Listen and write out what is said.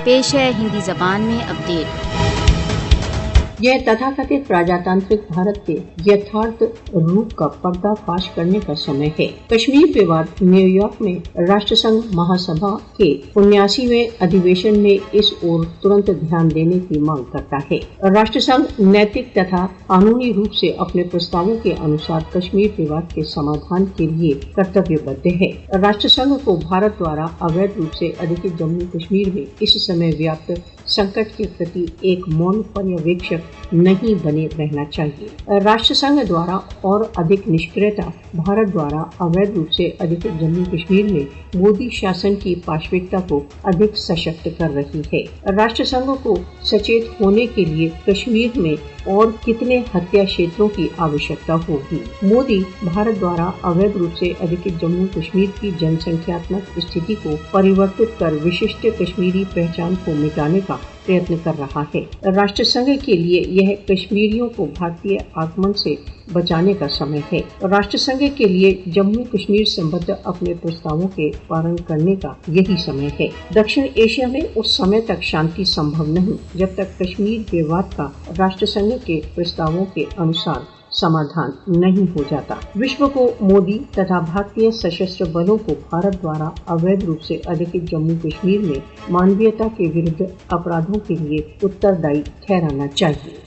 پیش ہے ہندی زبان میں اپڈیٹ۔ یہ تتھاکتھت پراجاتانترک بھارت کے یتھارتھ روپ کا پردہ فاش کرنے کا سمے ہے۔ کشمیر وواد نیو یارک میں راشٹر سنگھ مہا سبھا کے 79ویں ادھیویشن میں اس اور ترنت دھیان دینے کی مانگ کرتا ہے۔ راشٹر سنگھ نیتک تتھا قانونی روپ سے اپنے پرستاووں کے انوسار کشمیر وواد کے سمادھان کے لیے کرتویہ بدھ ہے۔ راشٹر سنگھ کو بھارت دوارا اویدھ روپ سے ادھکت جموں کشمیر میں اس سمے ویاپت سنکٹ کے پرتی ایک مون پریویکشک نہیں بنے رہنا چاہیے۔ راشٹر سنگھ دوارا اور ادھک نشکریتا بھارت دوارا اویدھ روپ سے ادھکت جموں کشمیر میں مودی شاسن کی پاشوکتا کو ادھک سشکت کر رہی ہے۔ راشٹر سنگھ کو سچیت ہونے کے لیے کشمیر میں اور کتنے ہتیا کھیتروں کی آوشکتا ہوگی۔ مودی بھارت دوارا اویدھ روپ سے ادھکت جموں کشمیر کی جن سنکھیاتمک استھتی کو پریورتت کر وششٹ کشمیری پہچان کو مٹانے کا پریتن کر رہا ہے۔ راشٹر سنگھ کے لیے یہ کشمیریوں کو بھارتی آگمن سے بچانے کا سمے ہے۔ راشٹر سنگھ کے لیے جموں کشمیر سمبندھ اپنے پرستاووں کے پارن کرنے کا یہی سمے ہے۔ دکشن ایشیا میں اس سمے تک شانتی سمبھو نہیں جب تک کشمیر وواد کا راشٹر سنگھ کے پرستاووں کے انوسار سمادھان نہیں ہو جاتا۔ وشو کو مودی تتھا بھارتی سشستر بلوں کو بھارت دوارا اویدھ روپ سے ادھکت جموں کشمیر میں مانویتا کے ورد اپرادھوں کے لیے اتردائی ٹھہرانا چاہیے۔